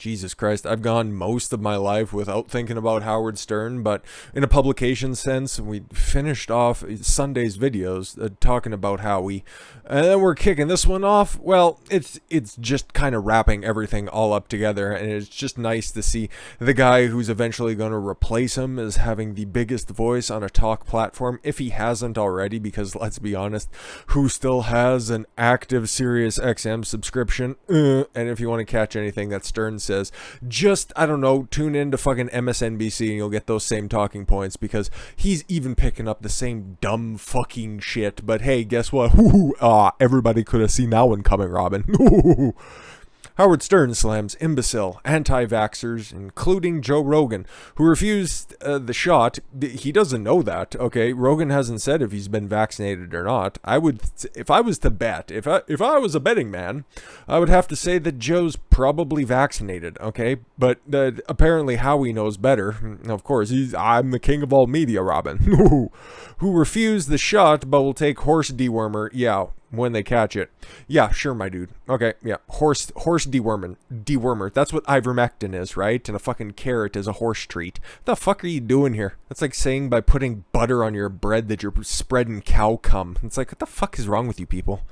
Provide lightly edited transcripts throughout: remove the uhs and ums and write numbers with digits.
Jesus Christ, I've gone most of my life without thinking about Howard Stern, but in a publication sense, we finished off Sunday's videos talking about Howie, and then we're kicking this one off. Well, it's just kind of wrapping everything all up together, and it's just nice to see the guy who's eventually going to replace him as having the biggest voice on a talk platform, if he hasn't already, because let's be honest, who still has an active Sirius XM subscription? And if you want to catch anything that Stern says, just, I don't know, tune in to fucking MSNBC and you'll get those same talking points, because he's even picking up the same dumb fucking shit. But hey, guess what? Everybody could have seen that one coming, Robin. Howard Stern slams imbecile anti-vaxxers, including Joe Rogan, who refused the shot. He doesn't know that, okay? Rogan hasn't said if he's been vaccinated or not. If I was to bet, if I was a betting man, I would have to say that Joe's probably vaccinated, okay? But apparently Howie knows better. Of course, I'm the king of all media, Robin. Who refused the shot but will take horse dewormer. Yeah, when they catch it. Yeah, sure, my dude. Okay, yeah. Horse dewormer. That's what ivermectin is, right? And a fucking carrot is a horse treat. What the fuck are you doing here? That's like saying by putting butter on your bread that you're spreading cow cum. It's like, what the fuck is wrong with you people?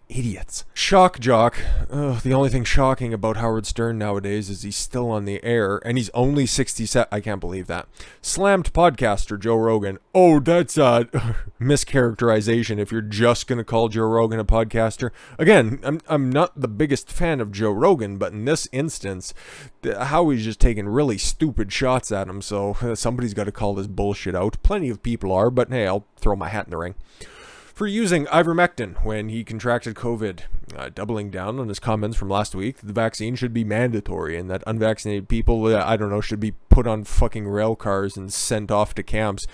Idiots. Shock jock. The only thing shocking about Howard Stern nowadays is he's still on the air, and he's only 67. I can't believe that. Slammed podcaster Joe Rogan. Oh, that's a mischaracterization if you're just going to call Joe Rogan a podcaster. Again, I'm not the biggest fan of Joe Rogan, but in this instance, Howie's just taking really stupid shots at him, so somebody's got to call this bullshit out. Plenty of people are, but hey, I'll throw my hat in the ring. For using ivermectin when he contracted COVID, doubling down on his comments from last week, the vaccine should be mandatory and that unvaccinated people, should be put on fucking rail cars and sent off to camps.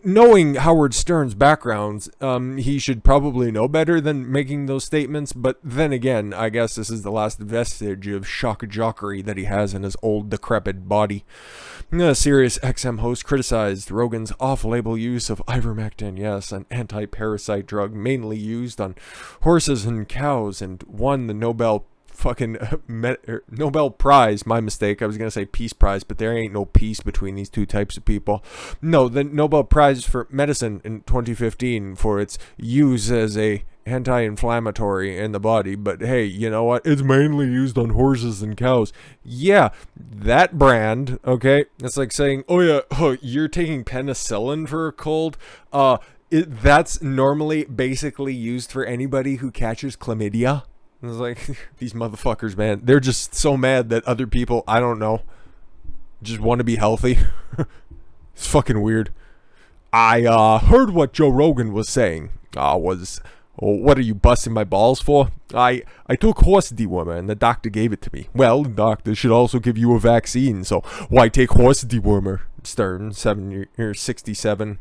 Knowing Howard Stern's backgrounds, he should probably know better than making those statements, but then again, I guess this is the last vestige of shock jockery that he has in his old decrepit body. Sirius XM host criticized Rogan's off-label use of ivermectin, yes, an anti-parasite drug mainly used on horses and cows, and won the Nobel Prize. My mistake. I was going to say Peace Prize, but there ain't no peace between these two types of people. No, the Nobel Prize for Medicine in 2015 for its use as a anti-inflammatory in the body. But hey, you know what? It's mainly used on horses and cows. Yeah, that brand, okay? It's like saying, you're taking penicillin for a cold? That's normally basically used for anybody who catches chlamydia. It's like, these motherfuckers, man, they're just so mad that other people, I don't know, just want to be healthy. It's fucking weird. I heard what Joe Rogan was saying. What are you busting my balls for? I took horse dewormer and the doctor gave it to me. Well, the doctor should also give you a vaccine, so why take horse dewormer? Stern, 67.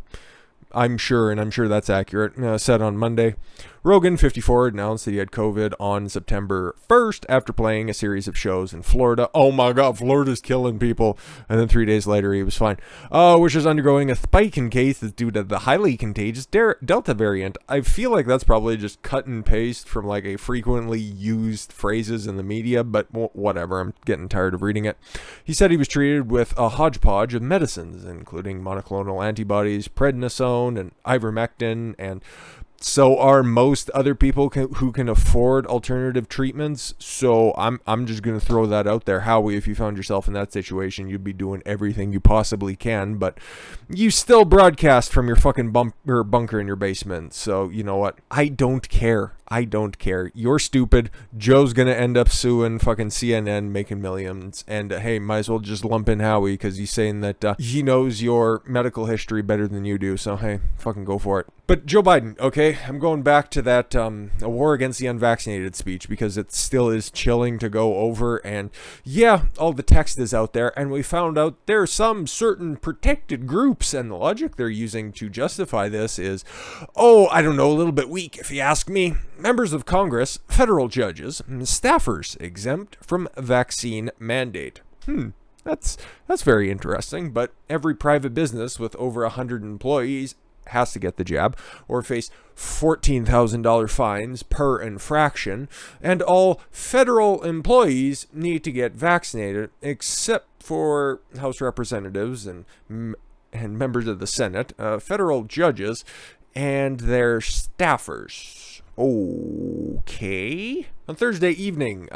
I'm sure that's accurate, said on Monday. Rogan, 54, announced that he had COVID on September 1st after playing a series of shows in Florida. Oh my god, Florida's killing people. And then 3 days later, he was fine. Which is undergoing a spike in cases due to the highly contagious Delta variant. I feel like that's probably just cut and paste from like a frequently used phrases in the media, but whatever, I'm getting tired of reading it. He said he was treated with a hodgepodge of medicines, including monoclonal antibodies, prednisone, and ivermectin, and so are most other people who can afford alternative treatments. So I'm just going to throw that out there. Howie, if you found yourself in that situation, you'd be doing everything you possibly can, but you still broadcast from your fucking bunker in your basement. So you know what? I don't care. You're stupid. Joe's going to end up suing fucking CNN, making millions. And hey, might as well just lump in Howie because he's saying that he knows your medical history better than you do. So hey, fucking go for it. But Joe Biden, okay, I'm going back to that a war against the unvaccinated speech because it still is chilling to go over. And yeah, all the text is out there. And we found out there are some certain protected groups. And the logic they're using to justify this is, I don't know, a little bit weak if you ask me. Members of Congress, federal judges, and staffers exempt from vaccine mandate. That's very interesting, but every private business with over 100 employees has to get the jab, or face $14,000 fines per infraction, and all federal employees need to get vaccinated except for House representatives and members of the Senate, federal judges, and their staffers. Okay. On Thursday evening,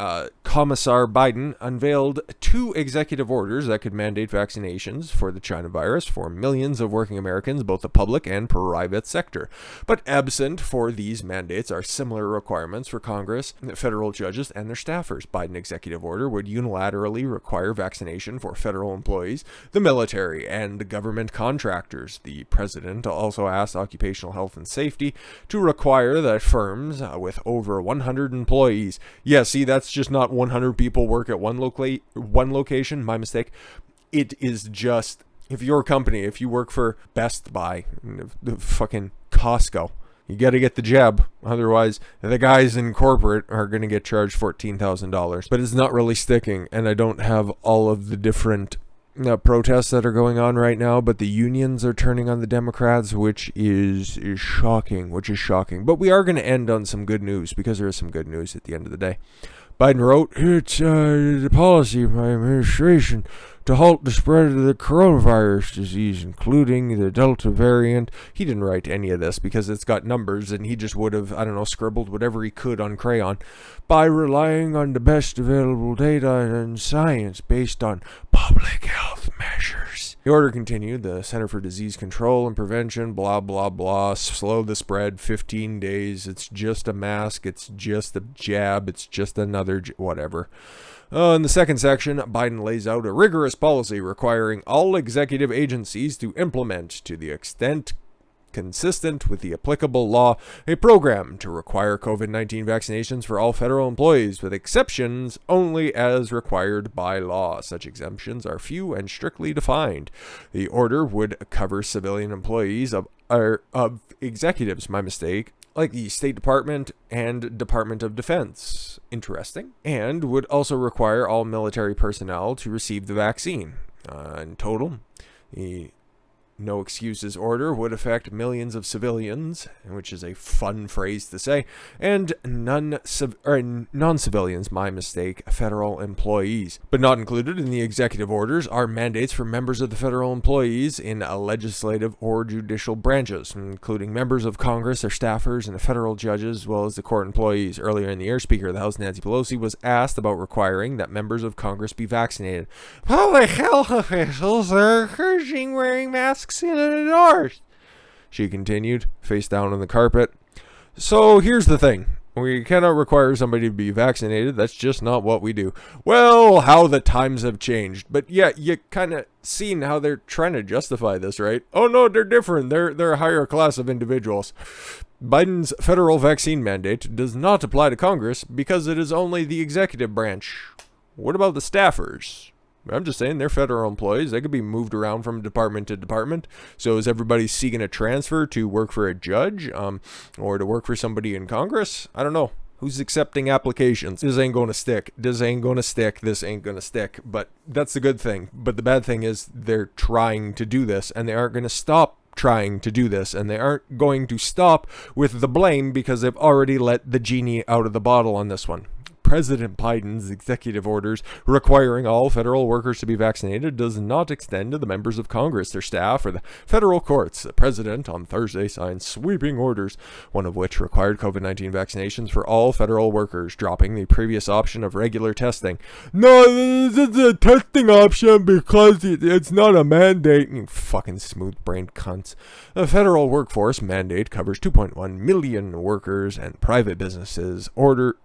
Commissar Biden unveiled 2 executive orders that could mandate vaccinations for the China virus for millions of working Americans, both the public and private sector. But absent for these mandates are similar requirements for Congress, federal judges, and their staffers. Biden executive order would unilaterally require vaccination for federal employees, the military, and government contractors. The president also asked Occupational Health and Safety to require that firms with over 100 employees. Yeah, see, that's just not 100 people work at one location. My mistake. It is just, if your company, if you work for Best Buy, the fucking Costco, you got to get the jab. Otherwise, the guys in corporate are going to get charged $14,000. But it's not really sticking, and I don't have all of the different protests that are going on right now, but the unions are turning on the Democrats, which is shocking, But we are going to end on some good news, because there is some good news at the end of the day. Biden wrote, "It's the policy of my administration to halt the spread of the coronavirus disease, including the Delta variant." He didn't write any of this because it's got numbers, and he just would have, scribbled whatever he could on crayon. "By relying on the best available data and science based on public health measures." The order continued, the Center for Disease Control and Prevention, blah, blah, blah, slow the spread, 15 days, it's just a mask, it's just a jab, it's just another whatever. In the second section, Biden lays out a rigorous policy requiring all executive agencies to implement, to the extent consistent with the applicable law, a program to require COVID-19 vaccinations for all federal employees, with exceptions only as required by law. Such exemptions are few and strictly defined. The order would cover civilian employees of executives, like the State Department and Department of Defense. Interesting. And would also require all military personnel to receive the vaccine. In total, the no excuses order would affect millions of civilians, which is a fun phrase to say, and non-civilians, federal employees. But not included in the executive orders are mandates for members of the federal employees in legislative or judicial branches, including members of Congress, their staffers, and the federal judges, as well as the court employees. Earlier in the year, Speaker of the House Nancy Pelosi was asked about requiring that members of Congress be vaccinated. Public health officials are encouraging wearing masks in the doors, she continued, face down on the carpet. So here's the thing. We cannot require somebody to be vaccinated. That's just not what we do. Well, how the times have changed. But yeah, you kind of seen how they're trying to justify this, right? Oh no, they're different. They're a higher class of individuals. Biden's federal vaccine mandate does not apply to Congress because it is only the executive branch. What about the staffers? I'm just saying, they're federal employees. They could be moved around from department to department. So is everybody seeking a transfer to work for a judge or to work for somebody in Congress? I don't know. Who's accepting applications? This ain't going to stick. This ain't going to stick. This ain't going to stick. But that's the good thing. But the bad thing is they're trying to do this, and they aren't going to stop trying to do this, and they aren't going to stop with the blame because they've already let the genie out of the bottle on this one. President Biden's executive orders requiring all federal workers to be vaccinated does not extend to the members of Congress, their staff, or the federal courts. The president on Thursday signed sweeping orders, one of which required COVID-19 vaccinations for all federal workers, dropping the previous option of regular testing. No, this is a testing option because it's not a mandate. You fucking smooth-brained cunts. The federal workforce mandate covers 2.1 million workers and private businesses. Order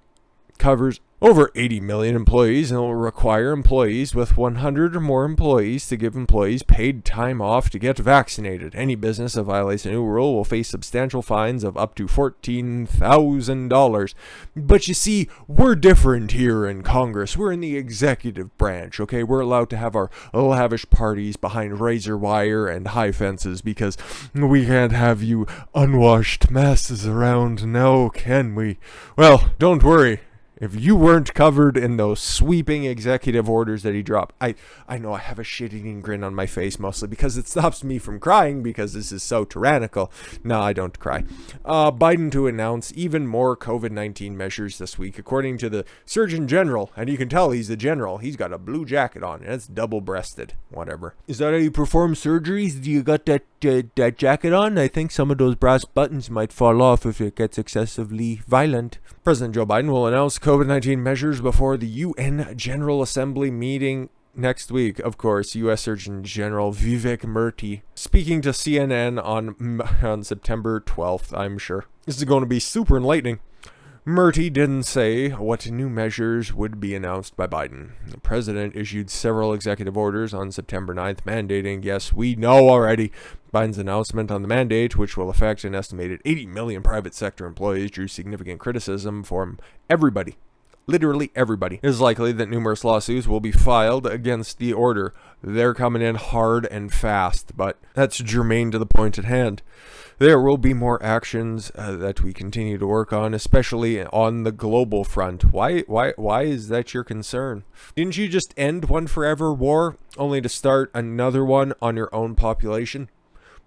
covers over 80 million employees and will require employees with 100 or more employees to give employees paid time off to get vaccinated. Any business that violates the new rule will face substantial fines of up to $14,000. But you see, we're different here in Congress. We're in the executive branch, okay? We're allowed to have our lavish parties behind razor wire and high fences because we can't have you unwashed masses around now, can we? Well, don't worry. if you weren't covered in those sweeping executive orders that he dropped. I know I have a shit-eating grin on my face, mostly because it stops me from crying, because this is so tyrannical. No, I don't cry. Biden to announce even more COVID-19 measures this week, according to the Surgeon General. And you can tell he's the general. He's got a blue jacket on, and it's double-breasted. Whatever. Is that how you perform surgeries? Do you got that jacket on? I think some of those brass buttons might fall off if it gets excessively violent. President Joe Biden will announce COVID-19 measures before the UN General Assembly meeting next week. Of course, U.S. Surgeon General Vivek Murthy speaking to CNN on September 12th, I'm sure. This is going to be super enlightening. Murthy didn't say what new measures would be announced by Biden. The president issued several executive orders on September 9th mandating, yes, we know already, Biden's announcement on the mandate, which will affect an estimated 80 million private sector employees, drew significant criticism from everybody. Literally everybody. It is likely that numerous lawsuits will be filed against the order. They're coming in hard and fast, but that's germane to the point at hand. There will be more actions that we continue to work on, especially on the global front. Why is that your concern? Didn't you just end one forever war only to start another one on your own population?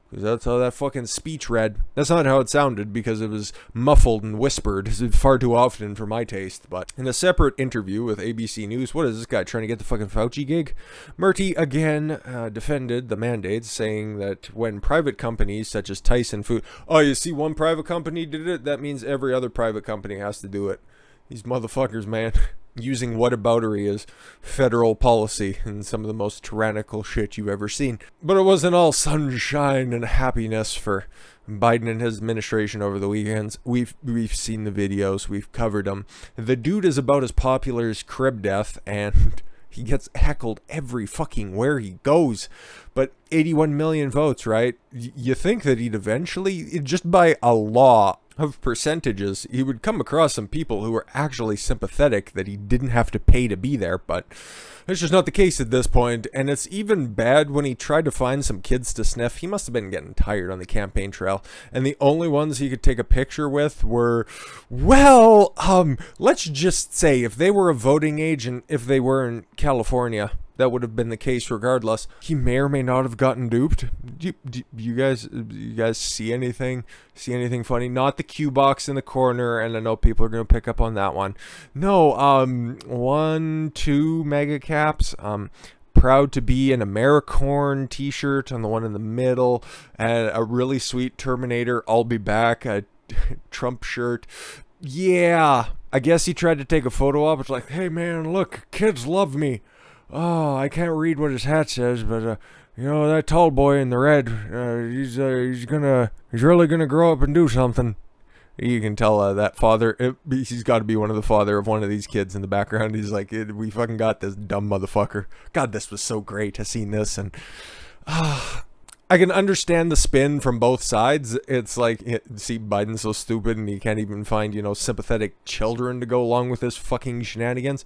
Because that's how that fucking speech read. That's not how it sounded, because it was muffled and whispered far too often for my taste. But in a separate interview with ABC News, what is this guy trying to get the fucking Fauci gig? Murthy again defended the mandates, saying that when private companies such as Tyson Food, oh, you see one private company did it, that means every other private company has to do it. These motherfuckers, man. Using whataboutery as federal policy and some of the most tyrannical shit you've ever seen. But it wasn't all sunshine and happiness for Biden and his administration over the weekends. We've seen the videos, we've covered them. The dude is about as popular as Crib Death, and he gets heckled every fucking where he goes. But 81 million votes, right? You think that he'd eventually, just by a law of percentages, he would come across some people who were actually sympathetic that he didn't have to pay to be there, but that's just not the case at this point. And it's even bad when he tried to find some kids to sniff. He must have been getting tired on the campaign trail, and the only ones he could take a picture with were, well, let's just say if they were a voting age and if they were in California, that would have been the case regardless. He may or may not have gotten duped. Do you guys see anything? See anything funny? Not the Q box in the corner, and I know people are going to pick up on that one. No, 2 mega caps. Proud to be an AmeriCorn t-shirt on the one in the middle, and a really sweet Terminator, I'll be back, a Trump shirt. Yeah, I guess he tried to take a photo op. It's like, hey man, look, kids love me. Oh, I can't read what his hat says, but you know, that tall boy in the red, he's really gonna grow up and do something. You can tell that father, he's got to be one of the father of one of these kids in the background. He's like, we fucking got this dumb motherfucker. God, this was so great. I seen this, and I can understand the spin from both sides. It's like, see, Biden's so stupid and he can't even find, sympathetic children to go along with his fucking shenanigans.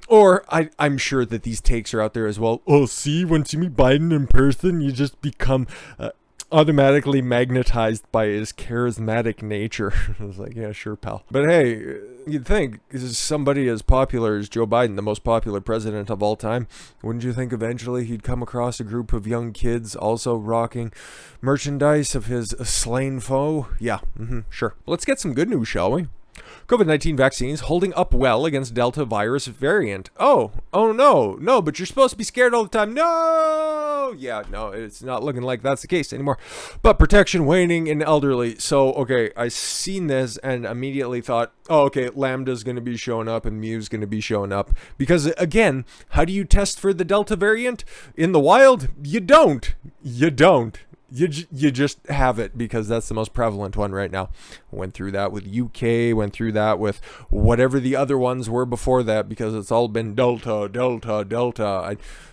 Or I'm sure that these takes are out there as well. Oh, see, once you meet Biden in person, you just become automatically magnetized by his charismatic nature. I was like, yeah, sure, pal. But hey, you'd think somebody as popular as Joe Biden, the most popular president of all time, wouldn't you think eventually he'd come across a group of young kids also rocking merchandise of his slain foe? Yeah, sure. Let's get some good news, shall we? COVID-19 vaccines holding up well against Delta virus variant. Oh no, but you're supposed to be scared all the time. No! Yeah, no, it's not looking like that's the case anymore. But protection waning in elderly. So, okay, I seen this and immediately thought, oh, okay, Lambda's going to be showing up and Mu's going to be showing up. Because, again, how do you test for the Delta variant? In the wild? You don't. You just have it because that's the most prevalent one right now. Went through that with UK, went through that with whatever the other ones were before that, because it's all been Delta.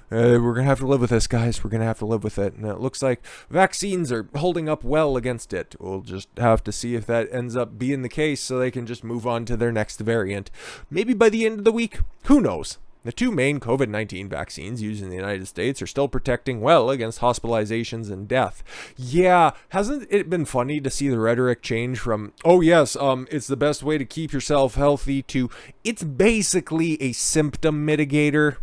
We're going to have to live with this, guys. We're going to have to live with it. And it looks like vaccines are holding up well against it. We'll just have to see if that ends up being the case so they can just move on to their next variant. Maybe by the end of the week. Who knows? The two main COVID-19 vaccines used in the United States are still protecting well against hospitalizations and death. Yeah, hasn't it been funny to see the rhetoric change from, oh yes, it's the best way to keep yourself healthy, to it's basically a symptom mitigator,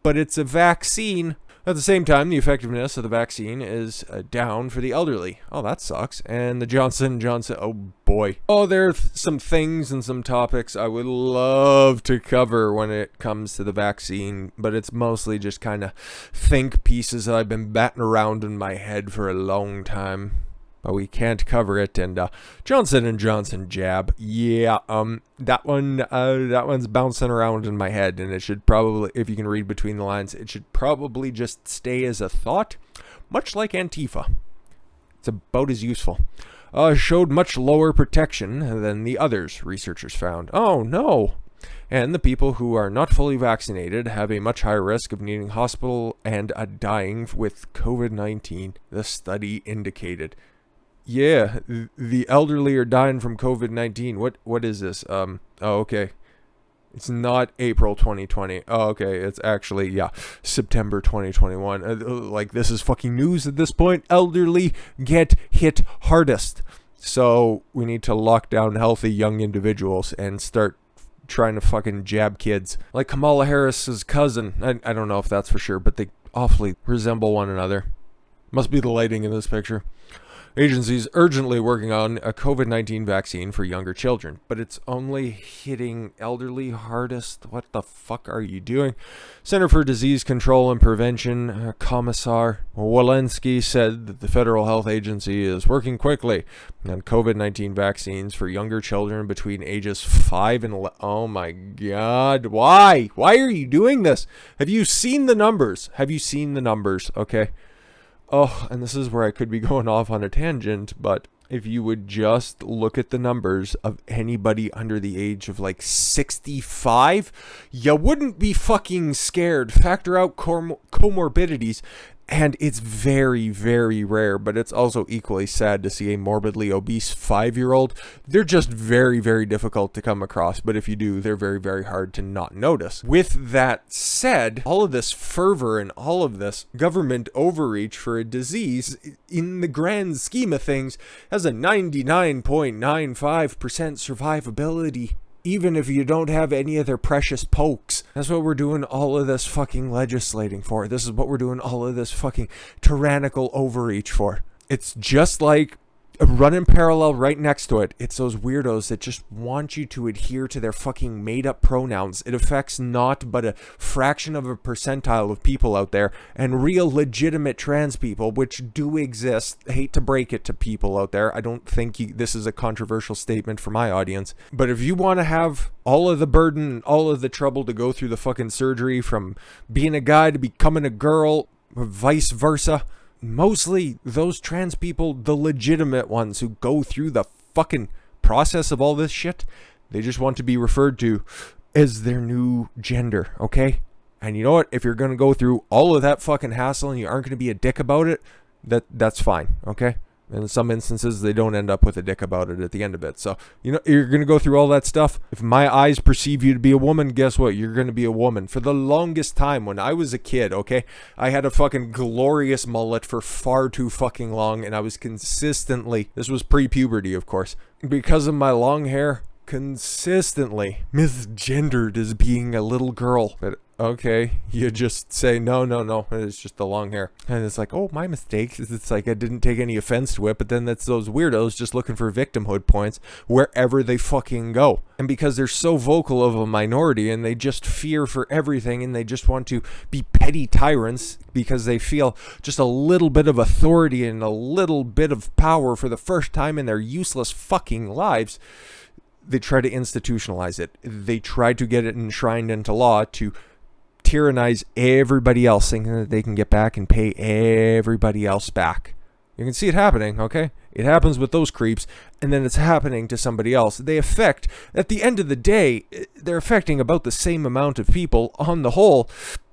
but it's a vaccine. At the same time, the effectiveness of the vaccine is down for the elderly. Oh, that sucks. And the Johnson & Johnson, oh boy. Oh, there are some things and some topics I would love to cover when it comes to the vaccine, but it's mostly just kind of think pieces that I've been batting around in my head for a long time. But we can't cover it. And Johnson & Johnson jab, yeah, that one's bouncing around in my head, and it should probably, if you can read between the lines, it should probably just stay as a thought, much like Antifa. It's about as useful. Showed much lower protection than the others, researchers found. Oh no. And the people who are not fully vaccinated have a much higher risk of needing hospital and dying with COVID-19, the study indicated. Yeah, the elderly are dying from COVID-19. What is this? Oh, okay. It's not April 2020. Oh, okay. It's actually, yeah, September 2021. Like, this is fucking news at this point. Elderly get hit hardest. So we need to lock down healthy young individuals and start trying to fucking jab kids. Like Kamala Harris's cousin. I don't know if that's for sure, but they awfully resemble one another. Must be the lighting in this picture. Agencies urgently working on a COVID-19 vaccine for younger children, but it's only hitting elderly hardest. What the fuck are you doing? Center for Disease Control and Prevention Commissar Walensky said that the Federal Health Agency is working quickly on COVID-19 vaccines for younger children between ages 5 and 11. Oh my God. Why? Why are you doing this? Have you seen the numbers? Okay. Oh, and this is where I could be going off on a tangent, but if you would just look at the numbers of anybody under the age of like 65, you wouldn't be fucking scared. Factor out comorbidities, and it's very, very rare, but it's also equally sad to see a morbidly obese 5-year-old. They're just very, very difficult to come across, but if you do, they're very, very hard to not notice. With that said, all of this fervor and all of this government overreach for a disease, in the grand scheme of things, has a 99.95% survivability. Even if you don't have any of their precious pokes. That's what we're doing all of this fucking legislating for. This is what we're doing all of this fucking tyrannical overreach for. It's just like running parallel right next to it. It's those weirdos that just want you to adhere to their fucking made-up pronouns. It affects not but a fraction of a percentile of people out there, and real legitimate trans people, which do exist. I hate to break it to people out there. I don't think this is a controversial statement for my audience. But if you want to have all of the burden, all of the trouble to go through the fucking surgery from being a guy to becoming a girl, or vice versa, mostly those trans people, the legitimate ones who go through the fucking process of all this shit, they just want to be referred to as their new gender, okay? And you know what? If you're going to go through all of that fucking hassle and you aren't going to be a dick about it, that's fine, okay? And in some instances, they don't end up with a dick about it at the end of it. So, you know, you're going to go through all that stuff. If my eyes perceive you to be a woman, guess what? You're going to be a woman. For the longest time, when I was a kid, okay, I had a fucking glorious mullet for far too fucking long. And I was consistently, this was pre-puberty, of course, because of my long hair, consistently misgendered as being a little girl. But okay, you just say, no, it's just the long hair. And it's like, oh, my mistake. It's like I didn't take any offense to it, but then that's those weirdos just looking for victimhood points wherever they fucking go. And because they're so vocal of a minority and they just fear for everything and they just want to be petty tyrants because they feel just a little bit of authority and a little bit of power for the first time in their useless fucking lives, they try to institutionalize it. They try to get it enshrined into law to tyrannize everybody else, thinking that they can get back and pay everybody else back. You can see it happening, okay? It happens with those creeps, and then it's happening to somebody else. They affect, at the end of the day, they're affecting about the same amount of people on the whole.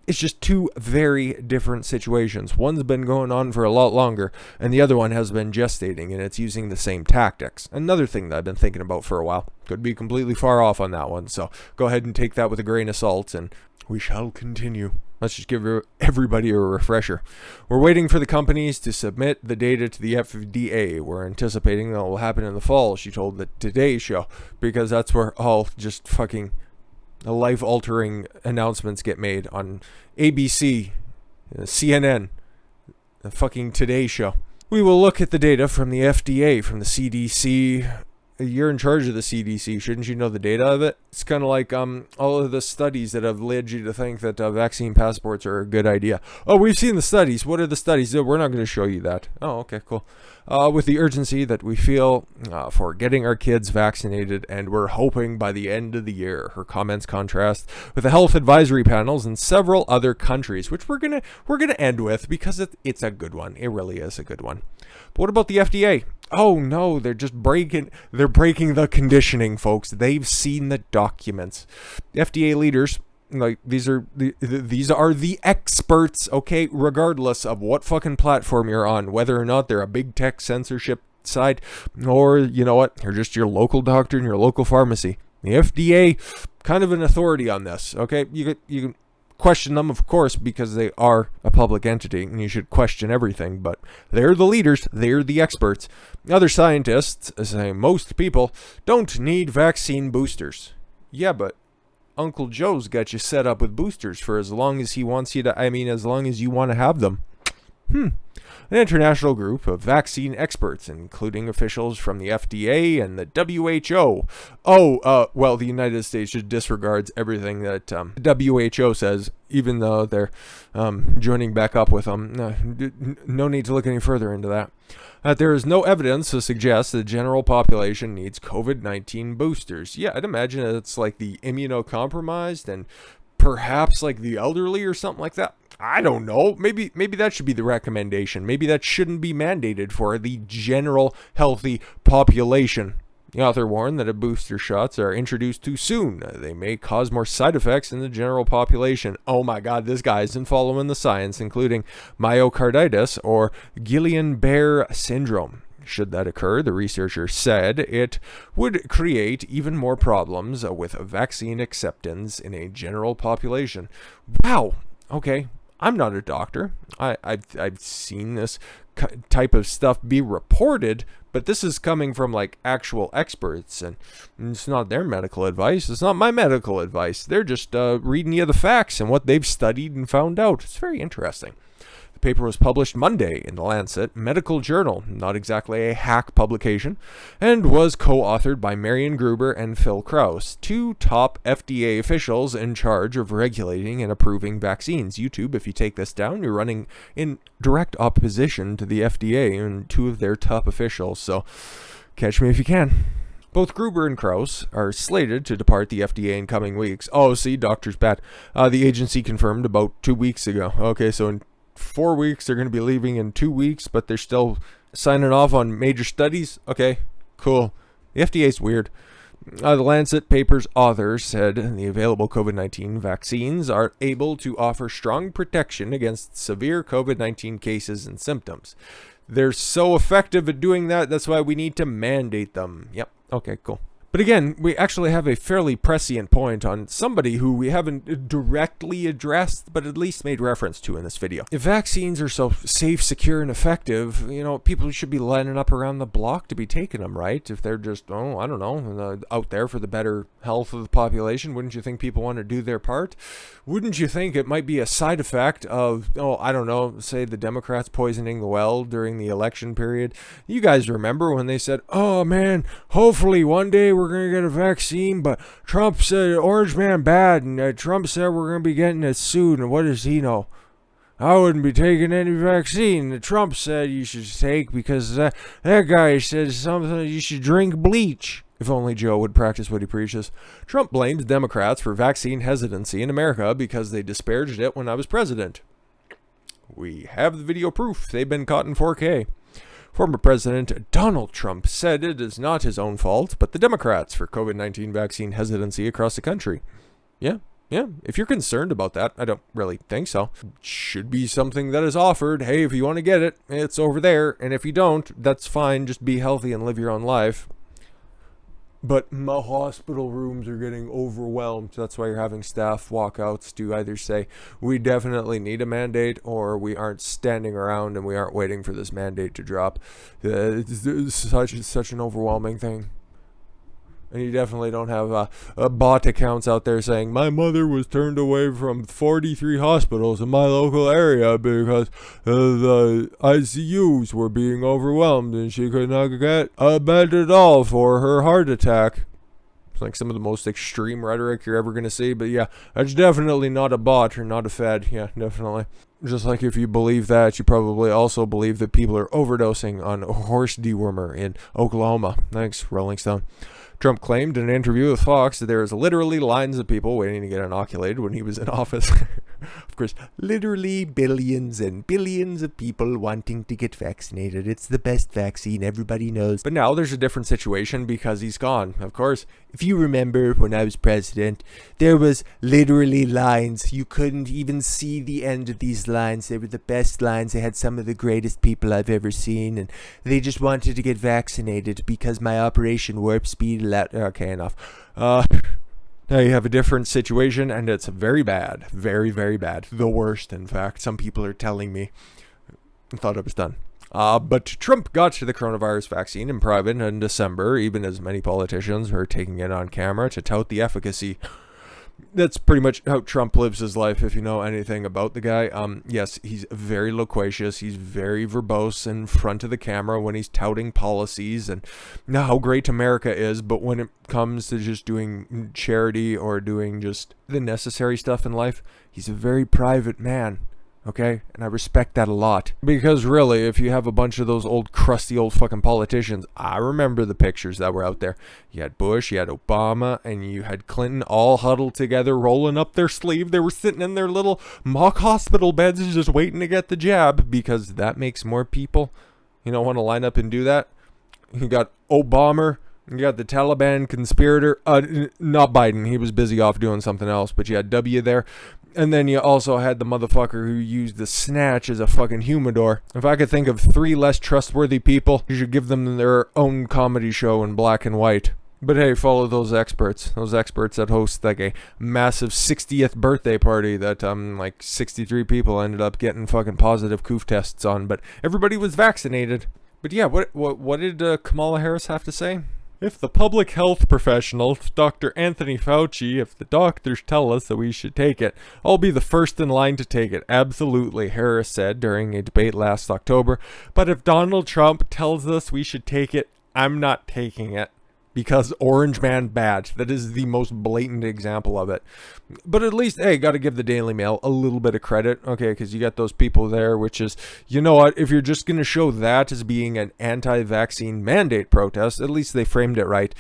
It's just two very different situations. One's been going on for a lot longer, and the other one has been gestating, and it's using the same tactics. Another thing that I've been thinking about for a while. Could be completely far off on that one, so go ahead and take that with a grain of salt and We shall continue. Let's just give everybody a refresher. We're waiting for the companies to submit the data to the FDA. We're anticipating that will happen in the fall, she told the Today Show, because that's where all just fucking life-altering announcements get made on ABC, CNN, the fucking Today Show. We will look at the data from the FDA, from the CDC. You're in charge of the CDC. Shouldn't you know the data of it? It's kind of like all of the studies that have led you to think that vaccine passports are a good idea. Oh, we've seen the studies. What are the studies? We're not going to show you that. Oh, okay, cool. With the urgency that we feel for getting our kids vaccinated, and we're hoping by the end of the year. Her comments contrast with the health advisory panels in several other countries, which we're gonna end with because it's a good one. It really is a good one. But what about the FDA? Oh no, they're breaking the conditioning, folks. They've seen the documents. FDA leaders, like, these are the experts, okay, regardless of what fucking platform you're on, whether or not they're a big tech censorship side, or you know what, you're just your local doctor and your local pharmacy. The FDA, kind of an authority on this, okay? You can question them, of course, because they are a public entity and you should question everything, but they're the leaders, they're the experts. Other scientists say most people don't need vaccine boosters. Yeah, but Uncle Joe's got you set up with boosters for as long as he wants you to, as long as you want to have them. An international group of vaccine experts, including officials from the FDA and the WHO. Well, the United States just disregards everything that the WHO says, even though they're joining back up with them. No need to look any further into that. There is no evidence to suggest the general population needs COVID-19 boosters. Yeah, I'd imagine it's like the immunocompromised and perhaps like the elderly or something like that. I don't know. Maybe that should be the recommendation. Maybe that shouldn't be mandated for the general healthy population. The author warned that if booster shots are introduced too soon, they may cause more side effects in the general population. Oh my God, this guy isn't following the science, including myocarditis or Guillain-Barré syndrome. Should that occur, the researcher said, it would create even more problems with vaccine acceptance in a general population. Wow. Okay. I'm not a doctor. I've seen this type of stuff be reported, but this is coming from like actual experts, and it's not their medical advice. It's not my medical advice. They're just reading you the facts and what they've studied and found out. It's very interesting. The paper was published Monday in the Lancet Medical Journal, not exactly a hack publication, and was co-authored by Marion Gruber and Phil Krause, two top FDA officials in charge of regulating and approving vaccines. YouTube, if you take this down, you're running in direct opposition to the FDA and two of their top officials, so catch me if you can. Both Gruber and Krause are slated to depart the FDA in coming weeks. Oh, see, doctor's bad. The agency confirmed about 2 weeks ago. Okay, so in 4 weeks, they're going to be leaving in 2 weeks, but they're still signing off on major studies. Okay, cool. The FDA's weird. The Lancet paper's author said the available COVID-19 vaccines are able to offer strong protection against severe COVID-19 cases and symptoms. They're so effective at doing that, that's why we need to mandate them. Yep, okay, cool. But again, we actually have a fairly prescient point on somebody who we haven't directly addressed, but at least made reference to in this video. If vaccines are so safe, secure, and effective, people should be lining up around the block to be taking them, right? If they're just, out there for the better health of the population, wouldn't you think people want to do their part? Wouldn't you think it might be a side effect of, say the Democrats poisoning the well during the election period? You guys remember when they said, oh man, hopefully one day we're going to get a vaccine, but Trump said orange man bad, and Trump said we're going to be getting it soon, and what does he know? I wouldn't be taking any vaccine that Trump said you should take because that guy said something, you should drink bleach. If only Joe would practice what he preaches. Trump blamed Democrats for vaccine hesitancy in America because they disparaged it when I was president. We have the video proof. They've been caught in 4K. Former President Donald Trump said it is not his own fault, but the Democrats for COVID-19 vaccine hesitancy across the country. Yeah. If you're concerned about that, I don't really think so. It should be something that is offered. Hey, if you want to get it, it's over there. And if you don't, that's fine. Just be healthy and live your own life. But my hospital rooms are getting overwhelmed. That's why you're having staff walkouts to either say, we definitely need a mandate, or we aren't standing around and we aren't waiting for this mandate to drop. It's such an overwhelming thing. And you definitely don't have bot accounts out there saying, my mother was turned away from 43 hospitals in my local area because the ICUs were being overwhelmed and she could not get a bed at all for her heart attack. It's like some of the most extreme rhetoric you're ever going to see. But yeah, that's definitely not a bot or not a fed. Yeah, definitely. Just like if you believe that, you probably also believe that people are overdosing on horse dewormer in Oklahoma. Thanks, Rolling Stone. Trump claimed in an interview with Fox that there is literally lines of people waiting to get inoculated when he was in office. Of course, literally billions and billions of people wanting to get vaccinated. It's the best vaccine, everybody knows. But now there's a different situation because he's gone. Of course, if you remember when I was president, there was literally lines. You couldn't even see the end of these lines. They were the best lines. They had some of the greatest people I've ever seen, and they just wanted to get vaccinated because my Operation Warp Speed allowed... Okay, enough. Now you have a different situation, and it's very bad. Very, very bad. The worst, in fact. Some people are telling me. I thought I was done. But Trump got to the coronavirus vaccine in private in December, even as many politicians were taking it on camera to tout the efficacy. That's pretty much how Trump lives his life, if you know anything about the guy. Yes, he's very loquacious. He's very verbose in front of the camera when he's touting policies and how great America is. But when it comes to just doing charity or doing just the necessary stuff in life, he's a very private man. Okay? And I respect that a lot. Because really, if you have a bunch of those old crusty old fucking politicians, I remember the pictures that were out there. You had Bush, you had Obama, and you had Clinton all huddled together, rolling up their sleeve. They were sitting in their little mock hospital beds just waiting to get the jab because that makes more people, want to line up and do that. You got Obama. You got the Taliban conspirator. Not Biden. He was busy off doing something else. But you had W there. And then you also had the motherfucker who used the snatch as a fucking humidor. If I could think of 3 less trustworthy people, you should give them their own comedy show in black and white. But hey, follow those experts. Those experts that host like a massive 60th birthday party that like 63 people ended up getting fucking positive coof tests on. But everybody was vaccinated. But yeah, what did Kamala Harris have to say? If the public health professionals, Dr. Anthony Fauci, if the doctors tell us that we should take it, I'll be the first in line to take it. Absolutely, Harris said during a debate last October. But if Donald Trump tells us we should take it, I'm not taking it. Because Orange Man bad. That is the most blatant example of it. But at least, hey, got to give the Daily Mail a little bit of credit. Okay, because you got those people there, which is, you know what, if you're just going to show that as being an anti-vaccine mandate protest, at least they framed it right.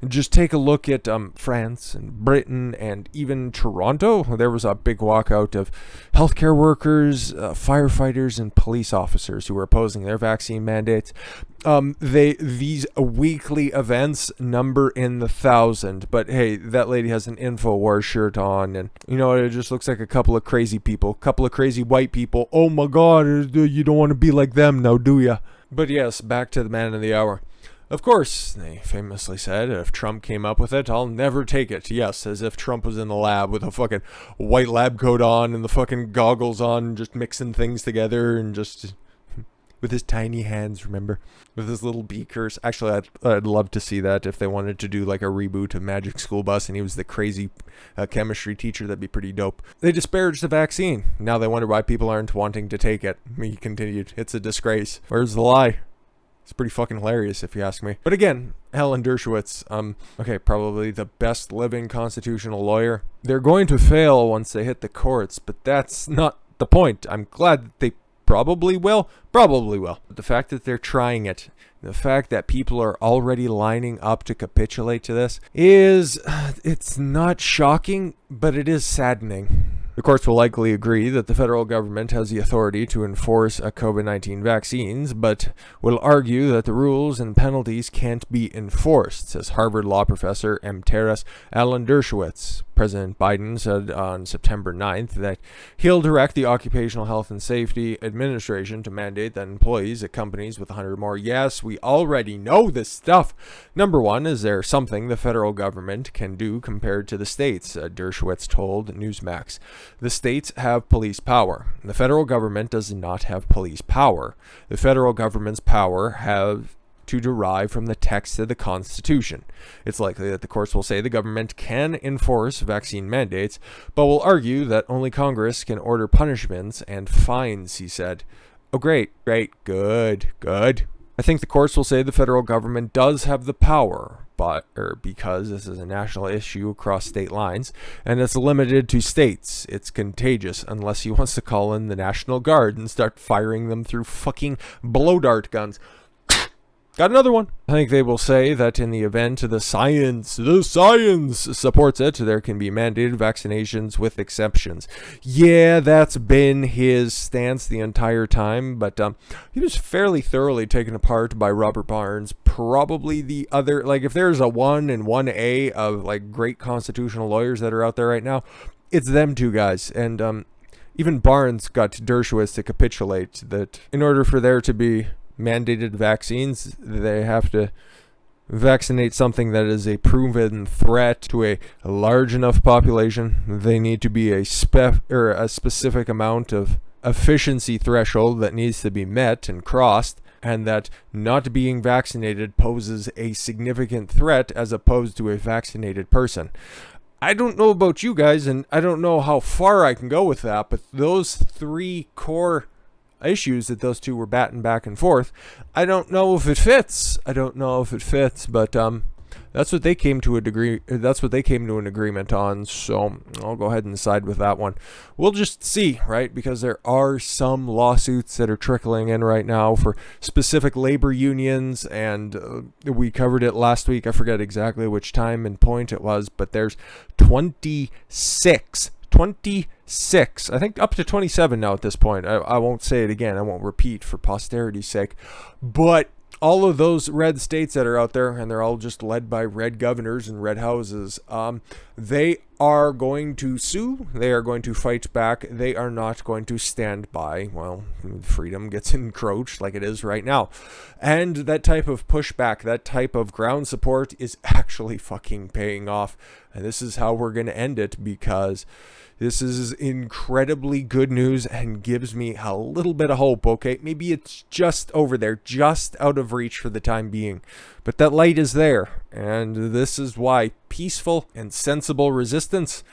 Just take a look at France and Britain and even Toronto. There was a big walkout of healthcare workers, firefighters, and police officers who were opposing their vaccine mandates. These weekly events number in the 1,000, but hey, that lady has an InfoWars shirt on, and it just looks like a couple of crazy people, couple of crazy white people. Oh my god, you don't want to be like them now, do ya? But yes, back to the man of the hour. Of course, they famously said, if Trump came up with it, I'll never take it. Yes, as if Trump was in the lab with a fucking white lab coat on and the fucking goggles on, just mixing things together and just... with his tiny hands, remember? With his little beakers. Actually, I'd love to see that if they wanted to do like a reboot of Magic School Bus and he was the crazy chemistry teacher. That'd be pretty dope. They disparaged the vaccine. Now they wonder why people aren't wanting to take it. He continued, it's a disgrace. Where's the lie? It's pretty fucking hilarious if you ask me. But again, Helen Dershowitz, okay, probably the best living constitutional lawyer. They're going to fail once they hit the courts, but that's not the point. I'm glad that they probably will. But the fact that they're trying it, the fact that people are already lining up to capitulate to this it's not shocking, but it is saddening. The courts will likely agree that the federal government has the authority to enforce COVID-19 vaccines, but will argue that the rules and penalties can't be enforced, says Harvard law professor emeritus Alan Dershowitz. President Biden said on September 9th that he'll direct the Occupational Health and Safety Administration to mandate that employees at companies with 100 or more. Yes, we already know this stuff. Number one, is there something the federal government can do compared to the states? Dershowitz told Newsmax. The states have police power. The federal government does not have police power. The federal government's power have to derive from the text of the Constitution. It's likely that the courts will say the government can enforce vaccine mandates, but will argue that only Congress can order punishments and fines, he said. Oh, great, good. I think the courts will say the federal government does have the power, because this is a national issue across state lines, and it's limited to states. It's contagious unless he wants to call in the National Guard and start firing them through fucking blow dart guns. Got another one. I think they will say that in the event the science supports it, there can be mandated vaccinations with exceptions. Yeah, that's been his stance the entire time, but he was fairly thoroughly taken apart by Robert Barnes. Probably the other, if there's a 1 and 1A of great constitutional lawyers that are out there right now, it's them two guys. And even Barnes got Dershowitz to capitulate that in order for there to be mandated vaccines, they have to vaccinate something that is a proven threat to a large enough population. They need to be a specific amount of efficiency threshold that needs to be met and crossed, and that not being vaccinated poses a significant threat as opposed to a vaccinated person. I don't know about you guys, and I don't know how far I can go with that, but those three core issues that those two were batting back and forth, I don't know if it fits, but that's what they came to an agreement on. So I'll go ahead and side with that one. We'll just see, right? Because there are some lawsuits that are trickling in right now for specific labor unions, and we covered it last week. I forget exactly which time and point it was, but there's 26, I think up to 27 now at this point. I won't say it again. I won't repeat for posterity's sake. But all of those red states that are out there, and they're all just led by red governors and red houses, they are going to sue. They are going to fight back. They are not going to stand by while freedom gets encroached like it is right now. And that type of pushback, that type of ground support is actually fucking paying off. And this is how we're going to end it, because this is incredibly good news and gives me a little bit of hope, okay? Maybe it's just over there, just out of reach for the time being. But that light is there, and this is why peaceful and sensible resistance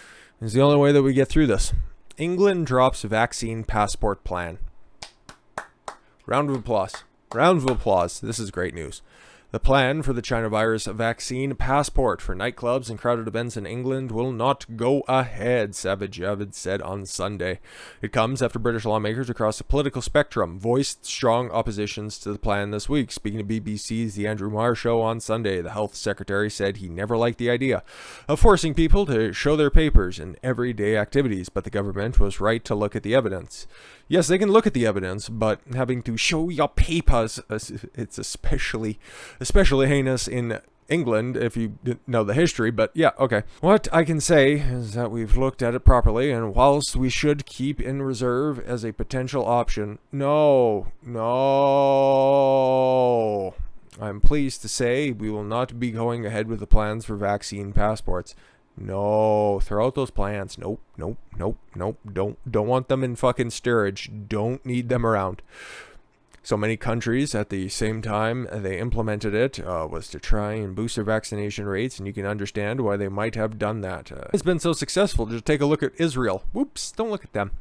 is the only way that we get through this. England drops vaccine passport plan. Round of applause. This is great news. The plan for the China virus vaccine passport for nightclubs and crowded events in England will not go ahead, Savage Javid said on Sunday. It comes after British lawmakers across the political spectrum voiced strong oppositions to the plan this week. Speaking to BBC's The Andrew Marr Show on Sunday, the health secretary said he never liked the idea of forcing people to show their papers in everyday activities, but the government was right to look at the evidence. Yes, they can look at the evidence, but having to show your papers, it's especially heinous in England, if you didn't know the history, but yeah, okay. What I can say is that we've looked at it properly, and whilst we should keep in reserve as a potential option, no. I'm pleased to say we will not be going ahead with the plans for vaccine passports. No, throw out those plans. Nope. Don't want them in fucking storage. Don't need them around. So many countries at the same time they implemented it was to try and boost their vaccination rates, and you can understand why they might have done that. It's been so successful. Just take a look at Israel. Whoops, don't look at them.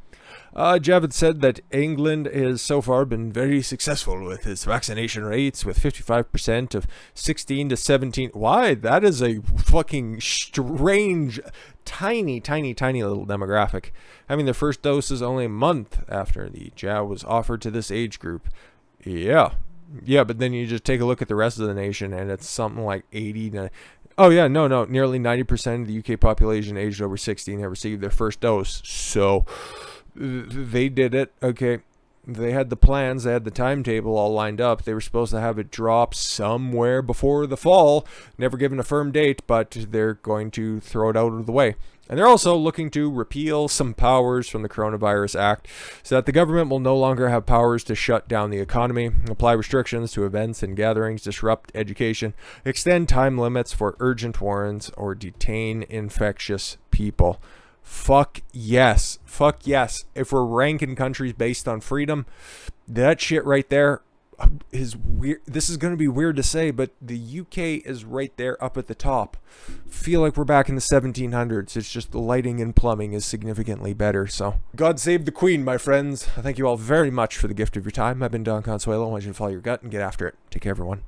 Javid said that England has so far been very successful with its vaccination rates, with 55% of 16 to 17. Why? That is a fucking strange, tiny little demographic. Having their first dose is only a month after the jab was offered to this age group. Yeah, but then you just take a look at the rest of the nation, and it's something like 80 to... Oh, yeah, no. Nearly 90% of the UK population aged over 16 have received their first dose. So... they did it. Okay, They had the plans, they had the timetable all lined up. They were supposed to have it drop somewhere before the fall. Never given a firm date, but they're going to throw it out of the way. And they're also looking to repeal some powers from the Coronavirus Act so that the government will no longer have powers to shut down the economy, apply restrictions to events and gatherings, disrupt education, extend time limits for urgent warrants, or detain infectious people. Fuck yes. Fuck yes. If we're ranking countries based on freedom, that shit right there is weird. This is going to be weird to say, but the UK is right there up at the top. Feel like we're back in the 1700s. It's just the lighting and plumbing is significantly better. So God save the Queen, my friends. I thank you all very much for the gift of your time. I've been Don Consuelo. I want you to follow your gut and get after it. Take care, everyone.